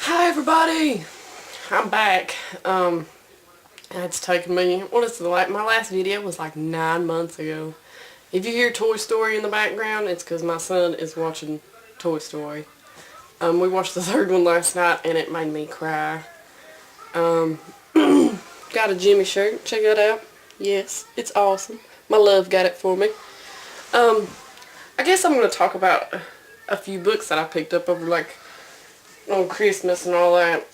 Hi everybody! I'm back. It's taken me, my last video was like 9 months ago. If you hear Toy Story in the background, it's because my son is watching Toy Story. We watched the third one last night and it made me cry. Got a Jimmy shirt, check that out. Yes, it's awesome. My love got it for me. I guess I'm going to talk about a few books that I picked up over on Christmas and all that.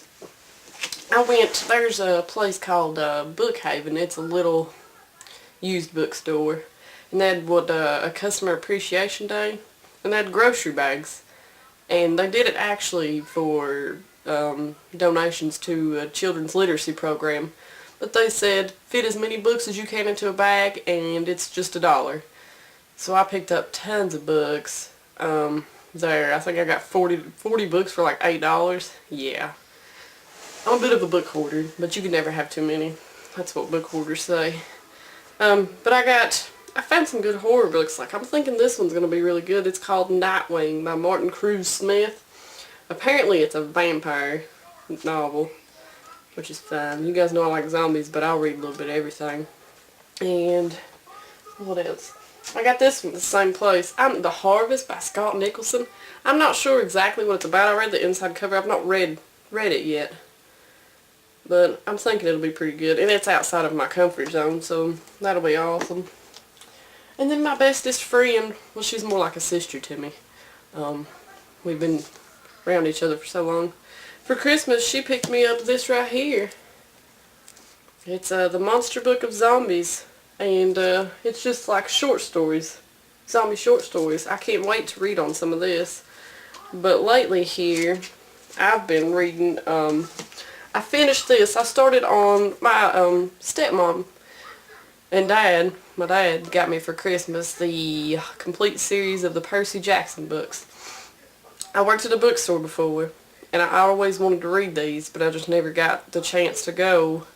There's a place called Bookhaven. It's a little used bookstore. And they had a customer appreciation day. And they had grocery bags. And they did it actually for donations to a children's literacy program. But they said, fit as many books as you can into a bag and it's just $1. So I picked up tons of books there. I think I got 40 books for like $8. Yeah. I'm a bit of a book hoarder, but you can never have too many. That's what book hoarders say. But I found some good horror books. Like, I'm thinking this one's going to be really good. It's called Nightwing by Martin Cruz Smith. Apparently it's a vampire novel, which is fine. You guys know I like zombies, but I'll read a little bit of everything. And what else? I got this from the same place. The Harvest by Scott Nicholson. I'm not sure exactly what it's about. I read the inside cover. I've not read it yet. But I'm thinking it'll be pretty good. And it's outside of my comfort zone, so that'll be awesome. And then my bestest friend, well, she's more like a sister to me. We've been around each other for so long. For Christmas, she picked me up this right here. It's the Monster Book of Zombies. And it's just like short stories. Zombie short stories. I can't wait to read on some of this. But lately here, I've been reading, I finished this. I started on my stepmom and dad. My dad got me for Christmas the complete series of the Percy Jackson books. I worked at a bookstore before, and I always wanted to read these, but I just never got the chance to go.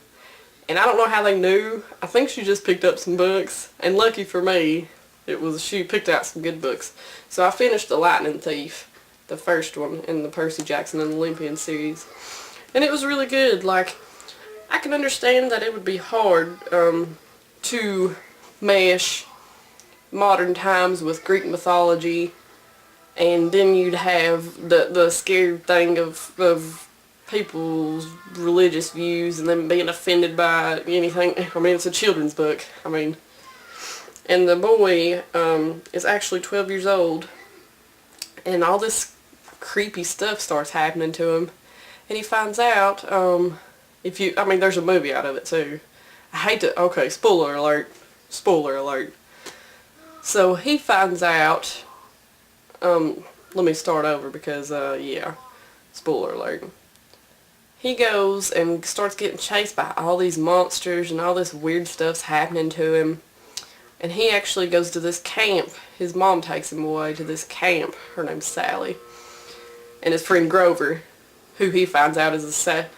And I don't know how they knew. I think she just picked up some books, and lucky for me, she picked out some good books. So I finished The Lightning Thief, the first one in the Percy Jackson and Olympian series. And it was really good. Like, I can understand that it would be hard to mesh modern times with Greek mythology, and then you'd have the scary thing of people's religious views and them being offended by anything. I mean, it's a children's book. I mean, and the boy is actually 12 years old, and all this creepy stuff starts happening to him. And he finds out, there's a movie out of it too. Okay, spoiler alert. Spoiler alert. So he finds out, let me start over because, yeah, spoiler alert. He goes and starts getting chased by all these monsters and all this weird stuff's happening to him. And he actually goes to this camp. His mom takes him away to this camp. Her name's Sally. And his friend Grover, who he finds out is a satyr.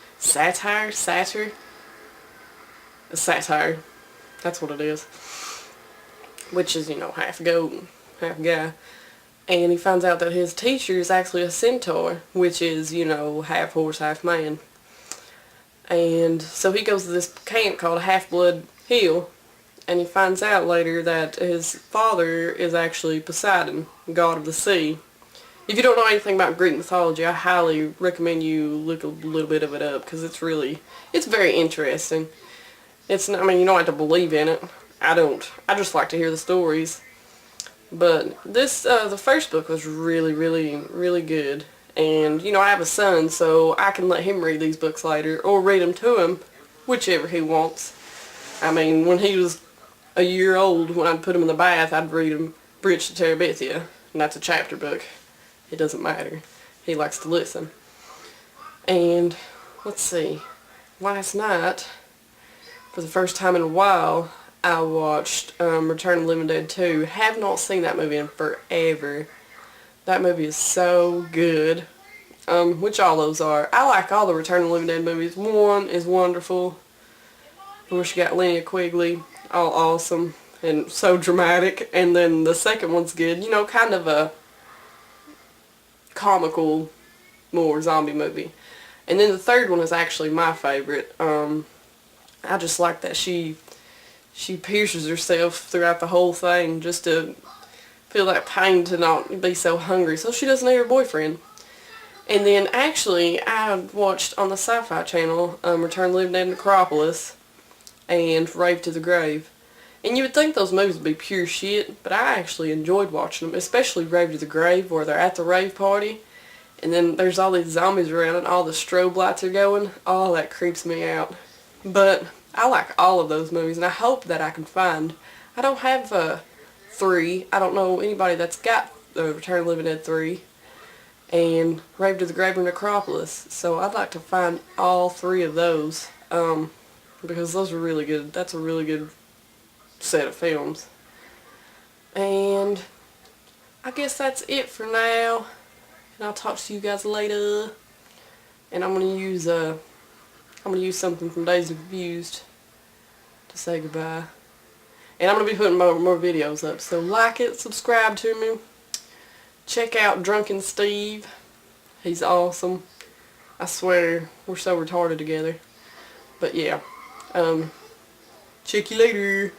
A satire. That's what it is. Which is, half goat, half guy. And he finds out that his teacher is actually a centaur, which is, half horse, half man. And so he goes to this camp called Half-Blood Hill, and he finds out later that his father is actually Poseidon, god of the sea. If you don't know anything about Greek mythology, I highly recommend you look a little bit of it up, because it's very interesting. You don't have to believe in it. I don't. I just like to hear the stories. But the first book was really, really, really good. And, I have a son, so I can let him read these books later, or read them to him, whichever he wants. When he was a year old, when I'd put him in the bath, I'd read him Bridge to Terabithia, and that's a chapter book. It doesn't matter. He likes to listen. And, let's see, last night, for the first time in a while, I watched Return of the Living Dead 2. Have not seen that movie in forever. That movie is so good. Which all those are. I like all the Return of the Living Dead movies. One is wonderful. Of course, you got Linnea Quigley. All awesome. And so dramatic. And then the second one's good. Kind of a comical, more zombie movie. And then the third one is actually my favorite. I just like that she pierces herself throughout the whole thing just to feel that pain to not be so hungry, so she doesn't eat her boyfriend. And then actually I watched on the Sci-Fi Channel Return of the Living Dead, Necropolis, and Rave to the Grave. And you would think those movies would be pure shit, but I actually enjoyed watching them, especially Rave to the Grave, where they're at the rave party, and then there's all these zombies around and all the strobe lights are going. All that creeps me out. But I like all of those movies, and I hope that I can find. I don't have 3. I don't know anybody that's got Return of the Living Dead 3 and Rave to the Grave and Necropolis, so I'd like to find all 3 of those, because those are really good. That's a really good set of films. And I guess that's it for now, and I'll talk to you guys later. And I'm gonna use something from Dazed and Confused to say goodbye. And I'm gonna be putting more videos up, so like it, subscribe to me, check out Drunken Steve. He's awesome. I swear, we're so retarded together. But yeah, check you later.